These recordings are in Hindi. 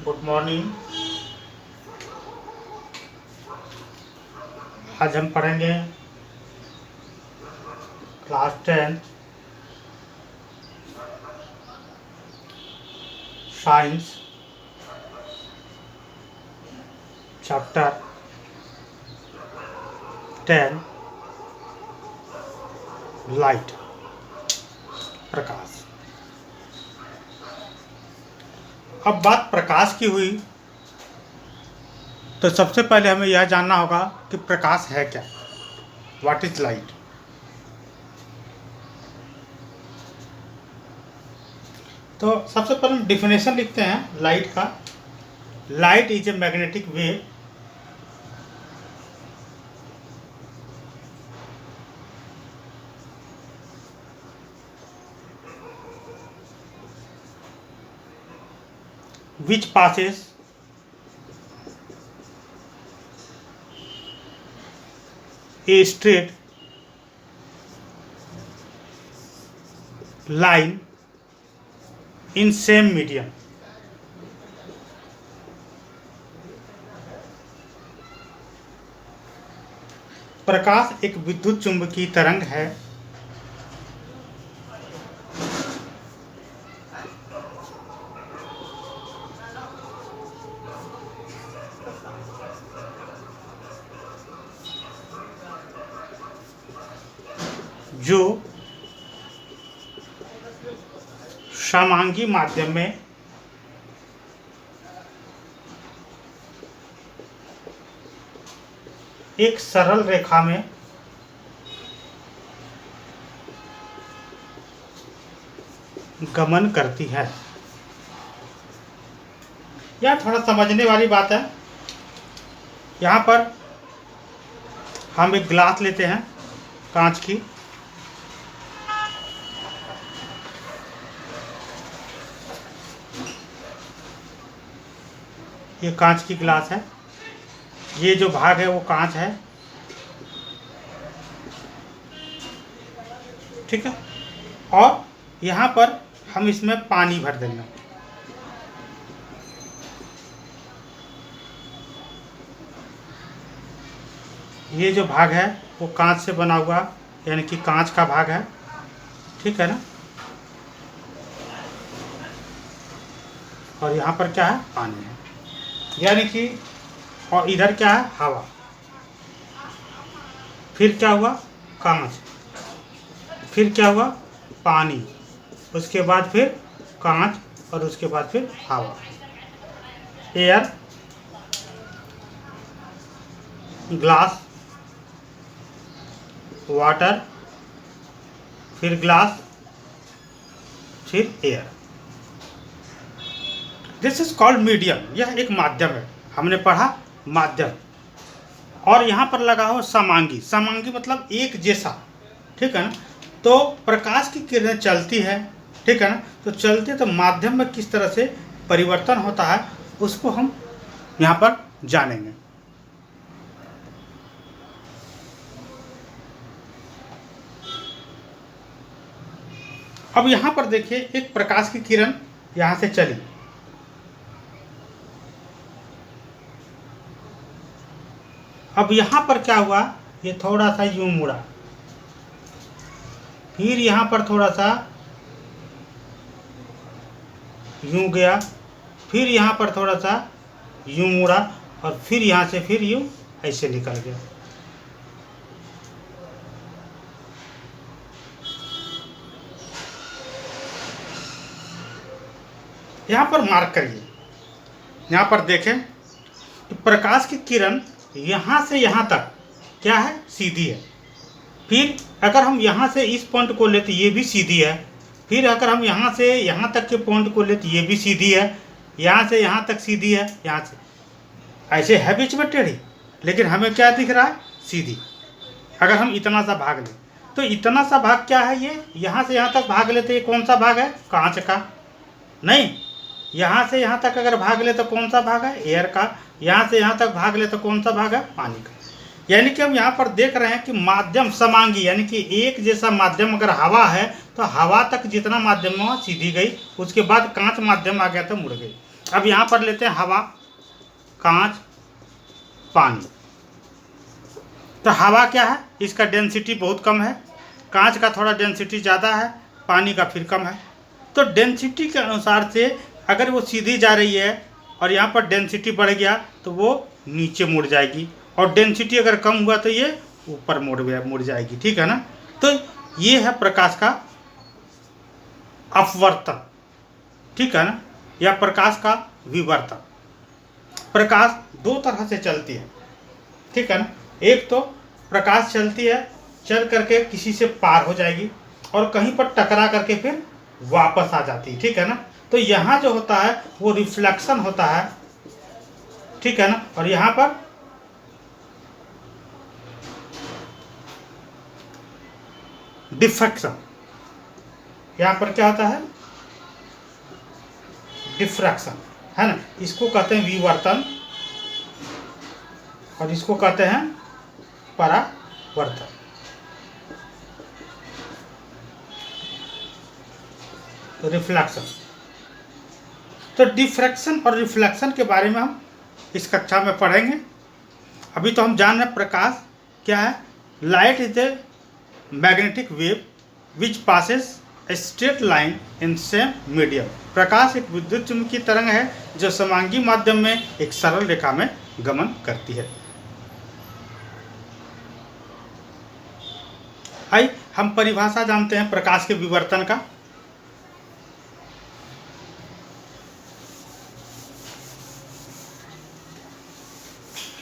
Good morning. आज हम पढ़ेंगे क्लास 10 साइंस चैप्टर 10 लाइट, प्रकाश। अब बात प्रकाश की हुई तो सबसे पहले हमें यह जानना होगा कि प्रकाश है क्या, व्हाट इज लाइट। तो सबसे पहले हम डिफिनेशन लिखते हैं लाइट का। Light is a magnetic wave which passes a straight line in same medium। प्रकाश एक विद्युत चुंबकीय तरंग है जो समांगी माध्यम में एक सरल रेखा में गमन करती है। यह थोड़ा समझने वाली बात है। यहाँ पर हम एक ग्लास लेते हैं कांच की, ये कांच की ग्लास है, ये जो भाग है वो कांच है, ठीक है। और यहाँ पर हम इसमें पानी भर देंगे। ये जो भाग है वो कांच से बना हुआ, यानी कि कांच का भाग है, ठीक है ना। और यहाँ पर क्या है, पानी है, यानी कि, और इधर क्या है, हवा। फिर क्या हुआ, कांच, फिर क्या हुआ, पानी, उसके बाद फिर कांच, और उसके बाद फिर हवा, एयर, ग्लास, वाटर, फिर ग्लास, फिर air. This is called medium. यह एक माध्यम है, हमने पढ़ा माध्यम। और यहाँ पर लगा हो समांगी। समांगी मतलब एक जैसा, ठीक है ना। तो प्रकाश की किरणें चलती है, ठीक है ना। तो चलते तो माध्यम में किस तरह से परिवर्तन होता है उसको हम यहाँ पर जानेंगे। अब यहाँ पर देखिए, एक प्रकाश की किरण यहाँ से चली, अब यहाँ पर क्या हुआ, ये थोड़ा सा यूं मुड़ा, फिर यहाँ पर थोड़ा सा यूं गया, फिर यहाँ पर थोड़ा सा यूं मुड़ा, और फिर यहाँ से फिर यूं ऐसे निकल गया। यहाँ पर मार्क करिए, यहाँ पर देखें तो प्रकाश की किरण यहाँ से यहाँ तक क्या है, सीधी है। फिर अगर हम यहाँ से इस पॉइंट को ले तो ये भी सीधी है। फिर अगर हम यहाँ से यहाँ तक के पॉइंट को ले तो ये भी सीधी है। यहाँ से यहाँ तक सीधी है, यहाँ से ऐसे है बीच में टेढ़ी, लेकिन हमें क्या दिख रहा है, सीधी। अगर हम इतना सा भाग लें तो इतना सा भाग क्या है, ये यहाँ से यहाँ तक भाग लेते, ये कौन सा भाग है, कांच का। नहीं, यहाँ से यहाँ तक अगर भाग ले तो कौन सा भाग है, एयर का। यहाँ से यहाँ तक भाग ले तो कौन सा भाग है, पानी का। यानी कि हम यहाँ पर देख रहे हैं कि माध्यम समांगी, यानी कि एक जैसा माध्यम अगर हवा है तो हवा तक जितना माध्यम में सीधी गई, उसके बाद कांच माध्यम आ गया तो मुड़ गई। अब यहाँ पर लेते हैं हवा, कांच, पानी। तो हवा क्या है, इसका डेंसिटी बहुत कम है, कांच का थोड़ा डेंसिटी ज़्यादा है, पानी का फिर कम है। तो डेंसिटी के अनुसार से अगर वो सीधी जा रही है और यहाँ पर डेंसिटी बढ़ गया तो वो नीचे मुड़ जाएगी, और डेंसिटी अगर कम हुआ तो ये ऊपर मुड़ जाएगी, ठीक है ना। तो ये है प्रकाश का अपवर्तन, ठीक है ना, या प्रकाश का विवर्तन। प्रकाश दो तरह से चलती है, ठीक है ना। एक तो प्रकाश चलती है, चल करके किसी से पार हो जाएगी और कहीं पर टकरा करके फिर वापस आ जाती है, ठीक है ना। तो यहाँ जो होता है वो रिफ्लेक्शन होता है, ठीक है ना, और यहाँ पर डिफ्रैक्शन। यहाँ पर क्या होता है, डिफ्रैक्शन, है ना। इसको कहते हैं विवर्तन और इसको कहते हैं परावर्तन। रिफ्लेक्शन। तो डिफ्रैक्शन और रिफ्लेक्शन के बारे में हम इस कक्षा में पढ़ेंगे। अभी तो हम जान रहे हैं प्रकाश क्या है। Light is a magnetic wave which passes a straight line in same medium. प्रकाश एक विद्युत चुम्बकीय तरंग है जो समांगी माध्यम में एक सरल रेखा में गमन करती है। आइए हम परिभाषा जानते हैं प्रकाश के विवर्तन का।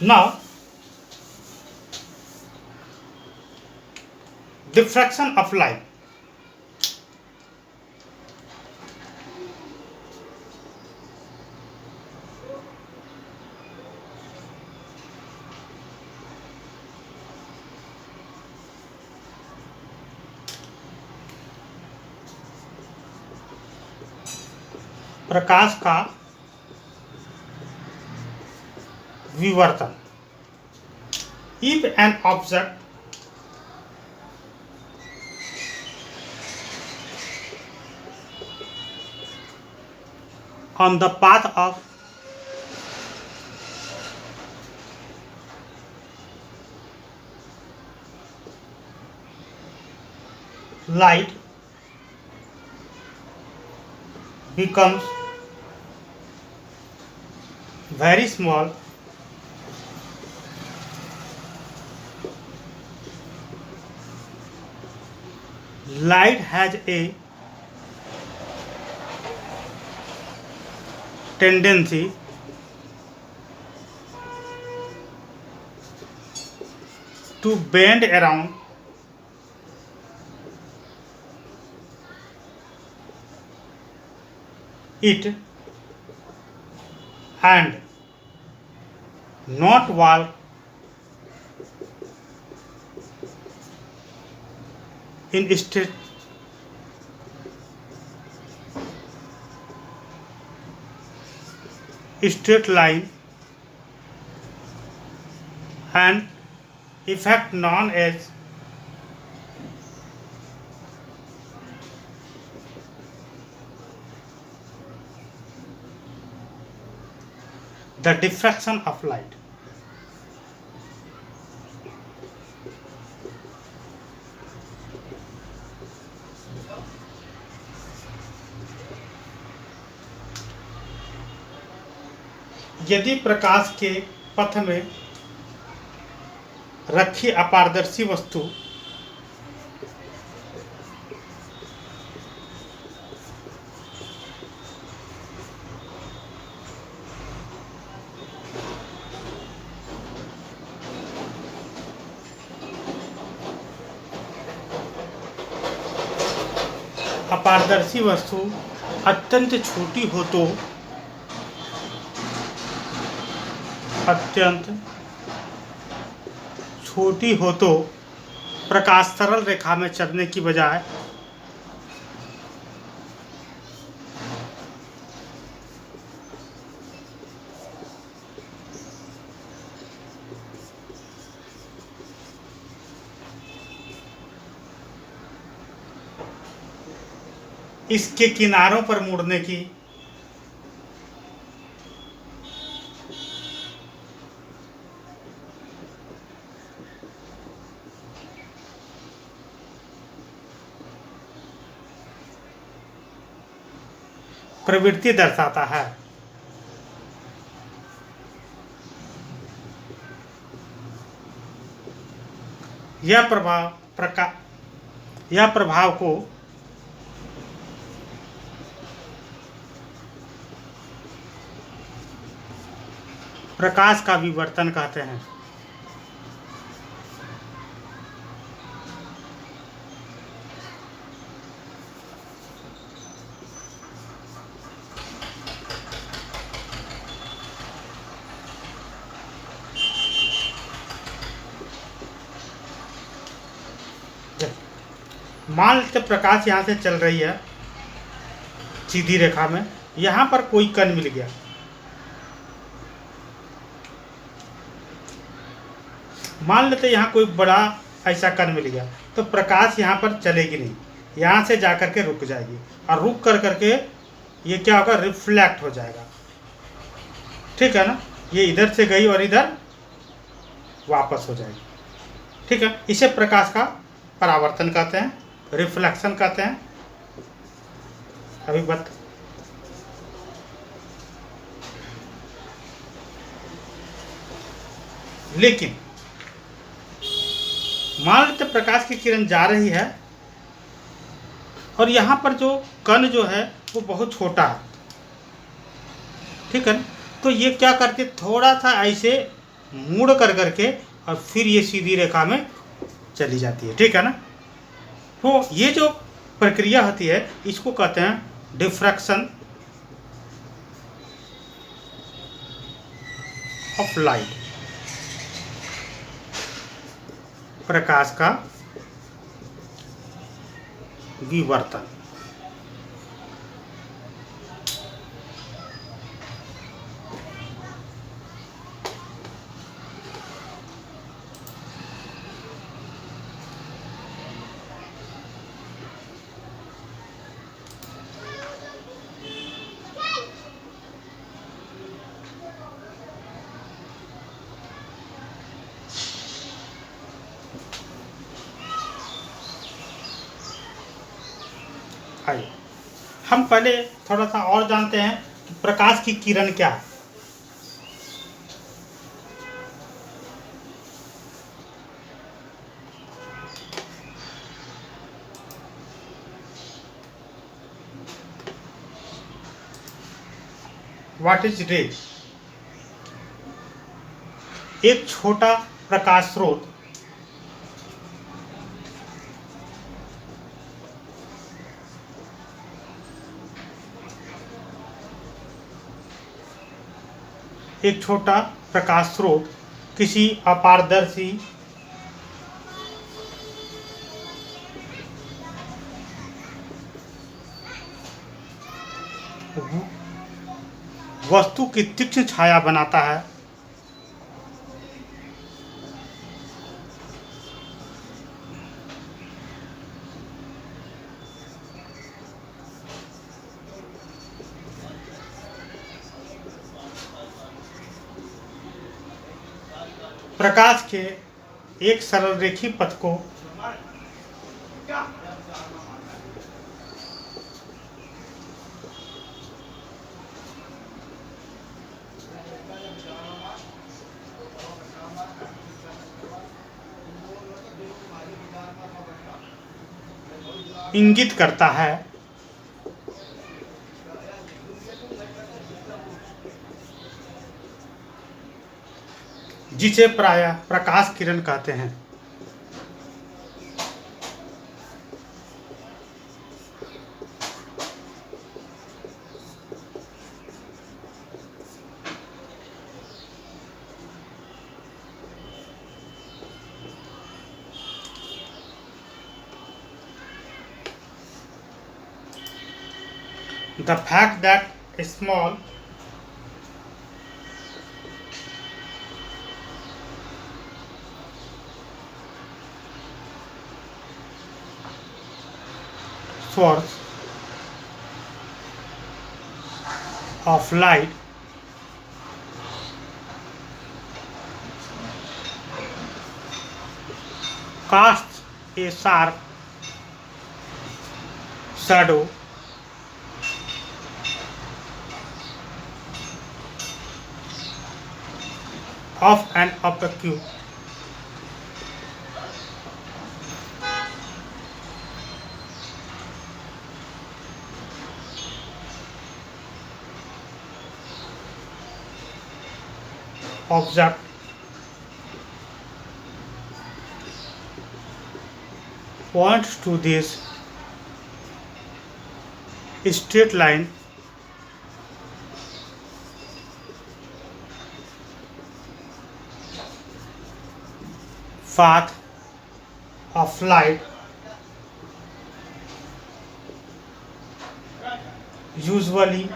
Now, diffraction of light. प्रकाश का विवर्तन। If an object on the path of light becomes very small, light has a tendency to bend around it and not walk in straight line, an effect known as the diffraction of light. यदि प्रकाश के पथ में रखी अपारदर्शी वस्तु अत्यंत छोटी हो तो प्रकाश सरल रेखा में चलने की बजाय इसके किनारों पर मुड़ने की प्रवृत्ति दर्शाता है। यह प्रभाव को प्रकाश का विवर्तन कहते हैं। मान लेते प्रकाश यहाँ से चल रही है सीधी रेखा में, यहाँ पर कोई कण मिल गया, मान लेते यहाँ कोई बड़ा ऐसा कण मिल गया, तो प्रकाश यहाँ पर चलेगी नहीं, यहाँ से जा कर के रुक जाएगी और रुक कर करके ये क्या होगा, रिफ्लेक्ट हो जाएगा। ठीक है ना, ये इधर से गई और इधर वापस हो जाएगी। ठीक है, इसे प्रकाश का परावर्तन कहते हैं, रिफ्लेक्शन कहते हैं। अभी बात लेकिन मान लेते प्रकाश की किरण जा रही है और यहाँ पर जो कण जो है वो बहुत छोटा है। ठीक है ना, तो ये क्या करती है, थोड़ा सा ऐसे मुड़ कर करके और फिर ये सीधी रेखा में चली जाती है। ठीक है ना, तो ये जो प्रक्रिया होती है इसको कहते हैं डिफ्रैक्शन ऑफ लाइट, प्रकाश का विवर्तन। आइए हम पहले थोड़ा सा और जानते हैं कि प्रकाश की किरण क्या है। व्हाट इज रे? एक छोटा प्रकाश स्रोत किसी अपारदर्शी वस्तु की तीक्ष्ण छाया बनाता है। प्रकाश के एक सरल रेखी पथ को इंगित करता है, जिसे प्रायः प्रकाश किरण कहते हैं। The fact that a small source of light casts a sharp shadow of an opaque object points to this straight line path of light usually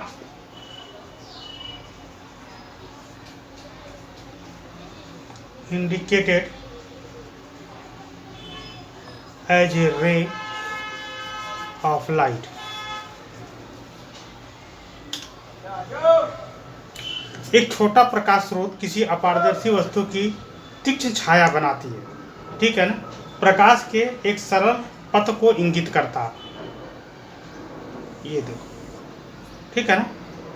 indicated as a ray of light. एक छोटा प्रकाश स्रोत किसी अपारदर्शी वस्तु की तीक्ष्ण छाया बनाती है, ठीक है ना। प्रकाश के एक सरल पथ को इंगित करता है, ये देखो, ठीक है ना।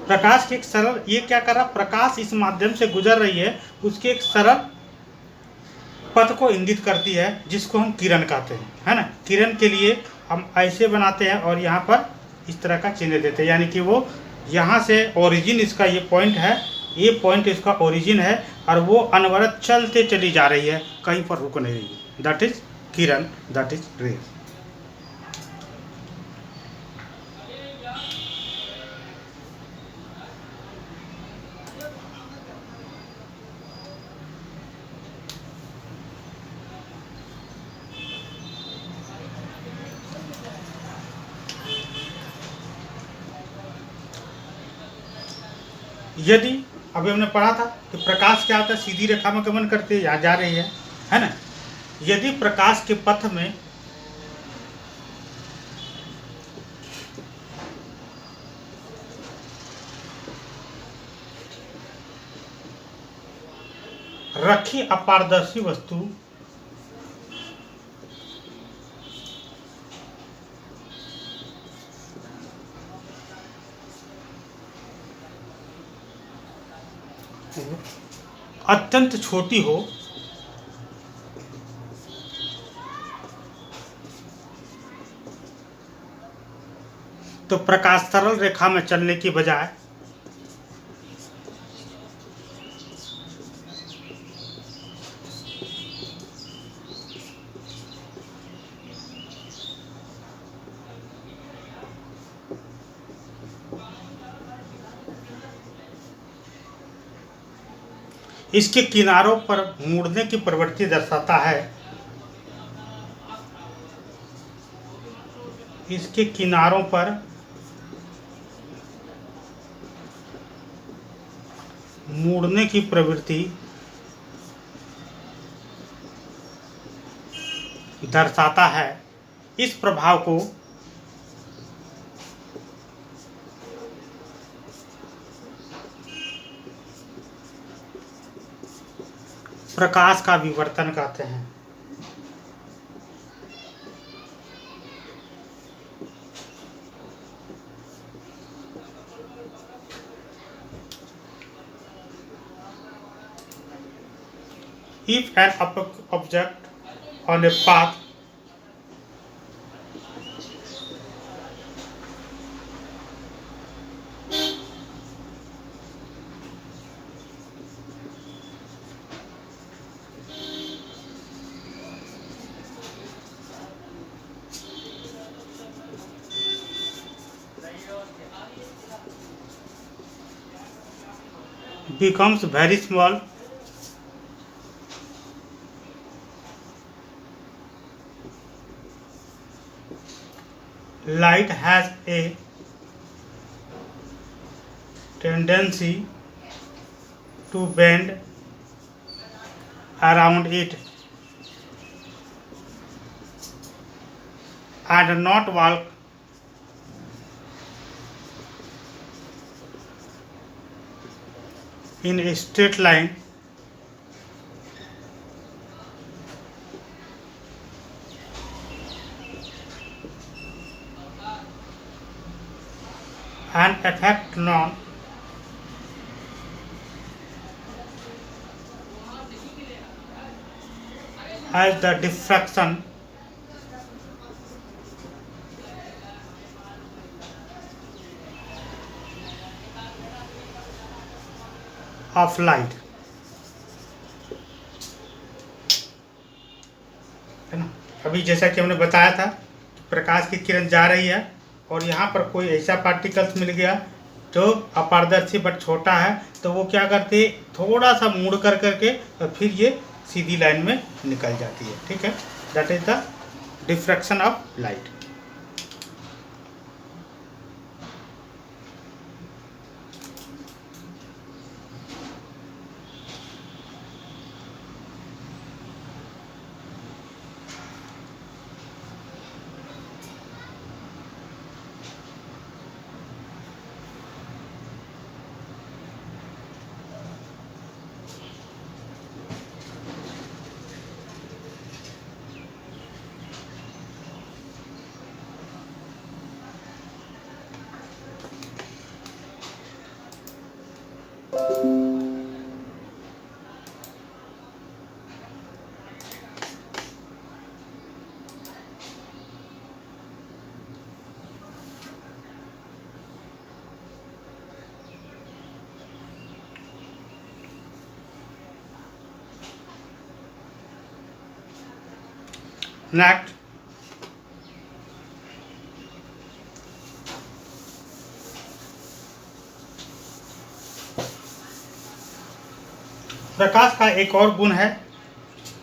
प्रकाश के एक सरल, ये क्या कर रहा, प्रकाश इस माध्यम से गुजर रही है, उसके एक सरल पथ को इंगित करती है, जिसको हम किरण कहते हैं, है ना। किरण के लिए हम ऐसे बनाते हैं और यहाँ पर इस तरह का चिन्ह देते हैं, यानी कि वो यहाँ से ओरिजिन, इसका ये पॉइंट है, ये पॉइंट इसका ओरिजिन है, और वो अनवरत चलते चली जा रही है, कहीं पर रुक नहीं रही है। That is Kiran, that is रे। यदि अभी हमने पढ़ा था कि प्रकाश क्या होता है, सीधी रेखा में गमन करती है, यहाँ जा रही है ना। यदि प्रकाश के पथ में रखी अपारदर्शी वस्तु अत्यंत छोटी हो तो प्रकाश सरल रेखा में चलने की बजाय इसके किनारों पर मुड़ने की प्रवृत्ति दर्शाता है। इसके किनारों पर मुड़ने की प्रवृत्ति दर्शाता है। इस प्रभाव को प्रकाश का विवर्तन कहते हैं। If an object on a path becomes very small, light has a tendency to bend around it and not walk in a straight line. An effect known as the diffraction of light, है ना। अभी जैसा कि हमने बताया था प्रकाश की किरण जा रही है और यहाँ पर कोई ऐसा पार्टिकल्स मिल गया जो अपारदर्शी बट छोटा है, तो वो क्या करती है, थोड़ा सा मुड़ कर करके और फिर ये सीधी लाइन में निकल जाती है। ठीक है, that is the diffraction of light. Next, प्रकाश का एक और गुण है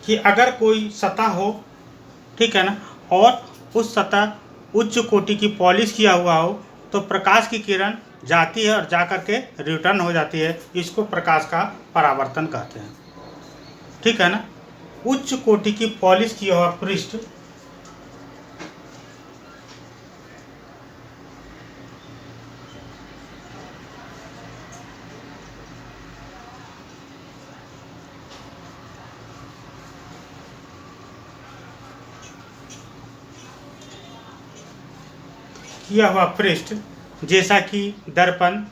कि अगर कोई सतह हो, ठीक है ना, और उस सतह उच्च कोटि की पॉलिश किया हुआ हो, तो प्रकाश की किरण जाती है और जा कर के रिटर्न हो जाती है। इसको प्रकाश का परावर्तन कहते हैं। ठीक है ना, उच्च कोटि की पॉलिश किया हुआ पृष्ठ किया हुआ पृष्ठ जैसा कि दर्पण,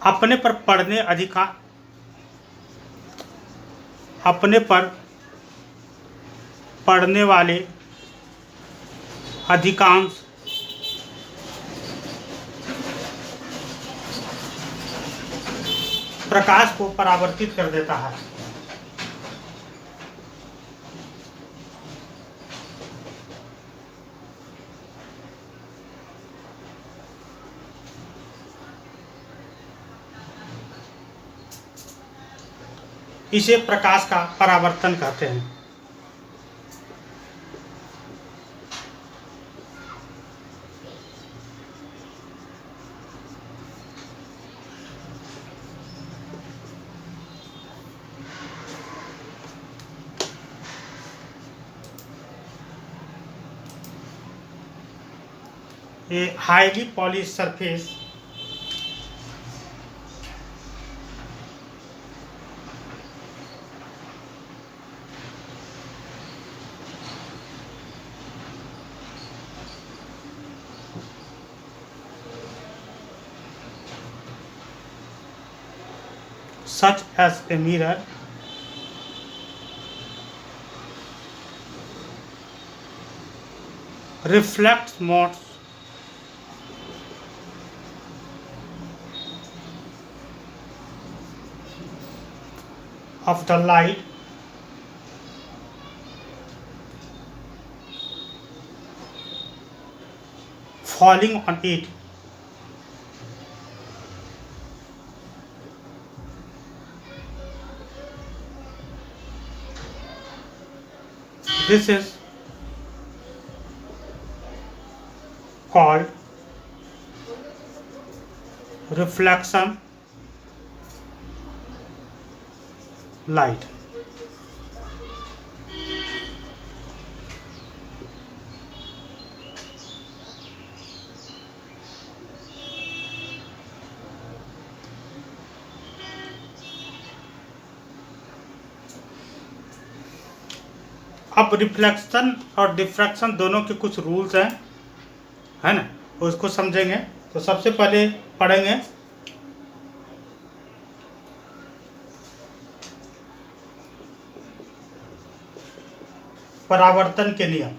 अपने पर पड़ने वाले अधिकांश प्रकाश को परावर्तित कर देता है। इसे प्रकाश का परावर्तन कहते हैं। A highly polished surface such as a mirror reflects most of the light falling on it. This is called reflection light. अब रिफ्लेक्शन और डिफ्रैक्शन दोनों के कुछ रूल्स हैं। है ना, उसको समझेंगे। तो सबसे पहले पढ़ेंगे परावर्तन के नियम,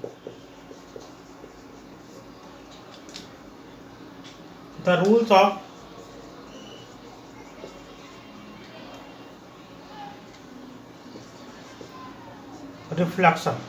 द रूल्स ऑफ रिफ्लेक्शन।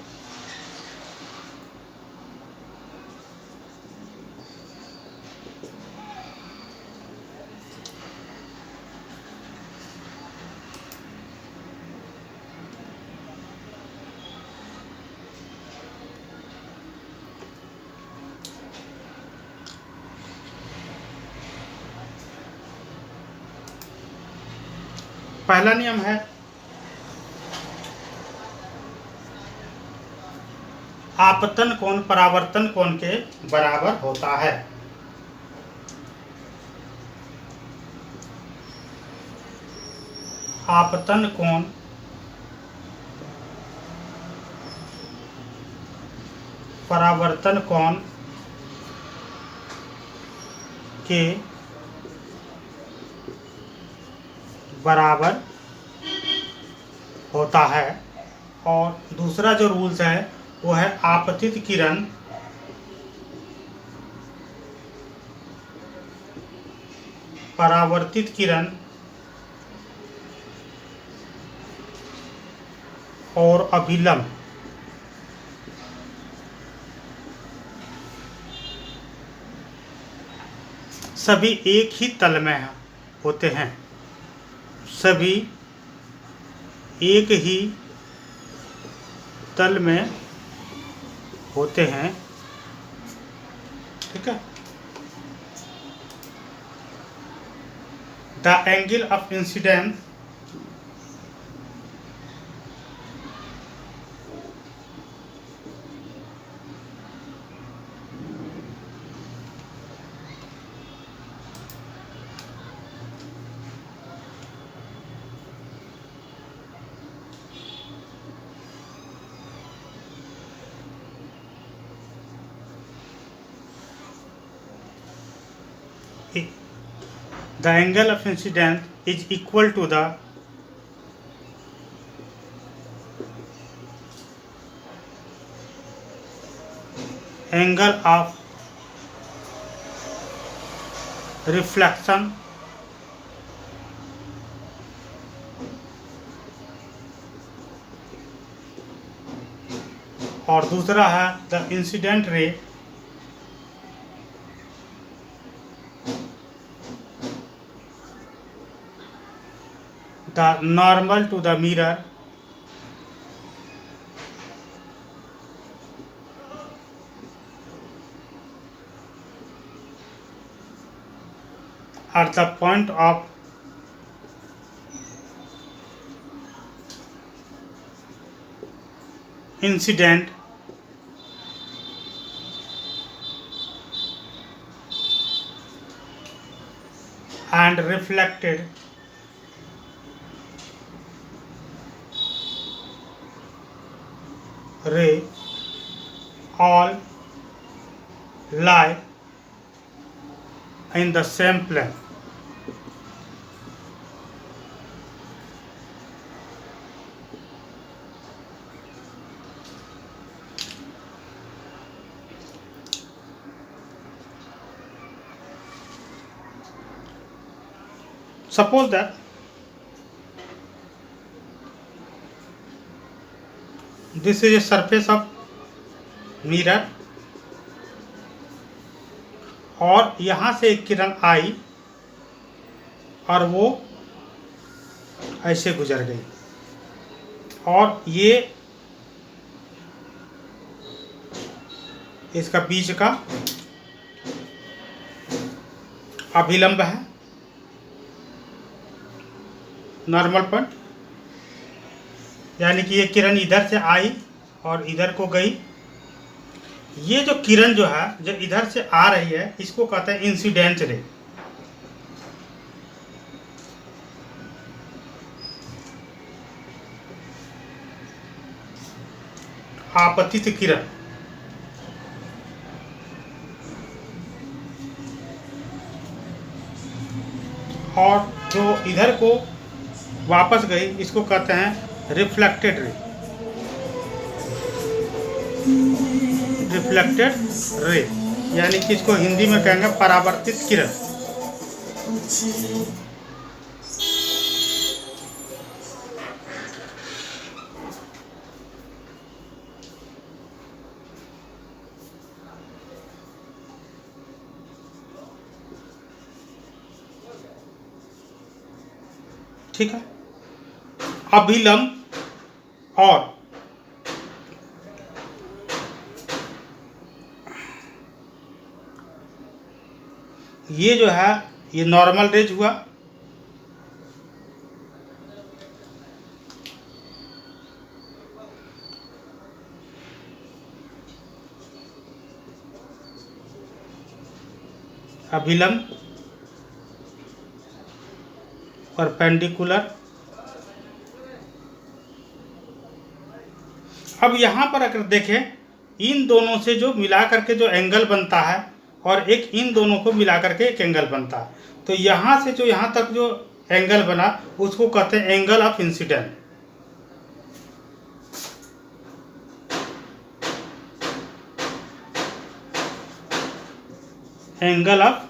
पहला नियम है आपतन कोण परावर्तन कोण के बराबर होता है। आपतन कोण परावर्तन कोण के बराबर होता है। और दूसरा जो रूल्स है वो है आपतित किरण परावर्तित किरण और अभिलंब सभी एक ही तल में होते हैं, सभी एक ही तल में होते हैं। ठीक है। The angle of incidence the angle of incidence is equal to the angle of reflection और दूसरा है the incident ray the normal to the mirror at the point of incident and reflected ray all lie in the same plane. Suppose that this is a surface of mirror और यहाँ से एक किरण आई और वो ऐसे गुजर गई और ये इसका बीच का अभिलंब है, नॉर्मल पॉइंट, यानी कि ये किरण इधर से आई और इधर को गई। ये जो किरण जो है जो इधर से आ रही है इसको कहते हैं इंसिडेंट रे। आपतित किरण और जो इधर को वापस गई इसको कहते हैं रिफ्लेक्टेड रे। रिफ्लेक्टेड रे यानी कि इसको हिंदी में कहेंगे परावर्तित किरण। ठीक है। अभिलंब और ये जो है ये नॉर्मल रेज हुआ, अभिलंब परपेंडिकुलर। अब यहाँ पर अगर देखें इन दोनों से जो मिला करके जो एंगल बनता है और एक इन दोनों को मिला करके एक एंगल बनता है, तो यहाँ से जो यहाँ तक जो एंगल बना उसको कहते हैं angle of incident. Angle of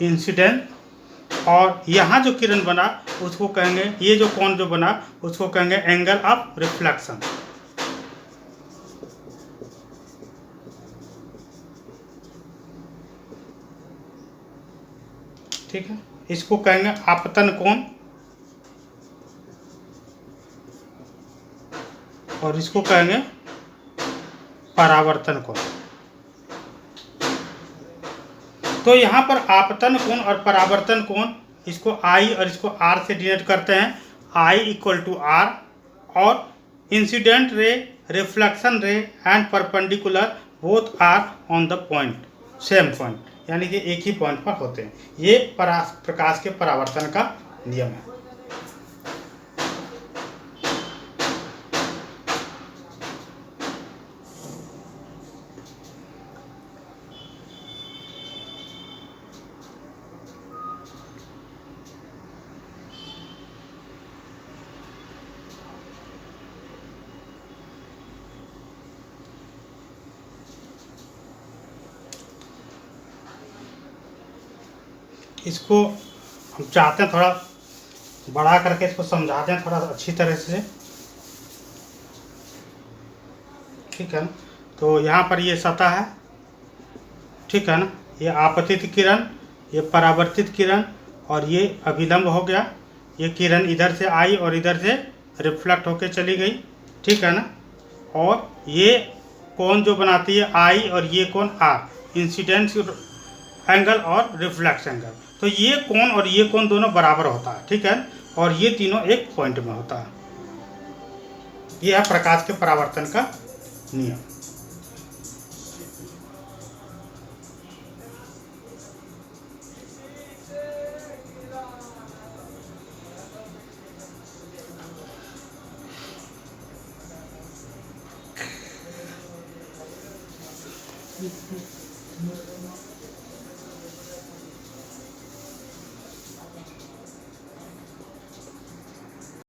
incident. और यहाँ जो किरण बना उसको कहेंगे, ये जो कोण जो बना उसको कहेंगे एंगल ऑफ रिफ्लेक्शन। ठीक है, इसको कहेंगे आपतन कोण और इसको कहेंगे परावर्तन कोण। तो यहाँ पर आपतन कोण और परावर्तन कोण इसको I और इसको R से डिनोट करते हैं। I इक्वल टू R और incident ray, reflection ray and perpendicular both are on the point, same point, यानी कि एक ही पॉइंट पर होते हैं। ये प्रकाश के परावर्तन का नियम है। इसको हम चाहते हैं थोड़ा बढ़ा करके इसको समझाते हैं थोड़ा अच्छी तरह से। ठीक है ना, तो यहाँ पर ये सतह है, ठीक है ना, ये आपतित किरण, ये परावर्तित किरण और ये अभिलंब हो गया। ये किरण इधर से आई और इधर से रिफ्लेक्ट होके चली गई, ठीक है ना। और ये कोण जो बनाती है आई और ये कोण आर, इंसिडेंस एंगल और रिफ्लेक्स एंगल। तो ये कोण और ये कोण दोनों बराबर होता है, ठीक है, और ये तीनों एक पॉइंट में होता है। ये है प्रकाश के परावर्तन का नियम।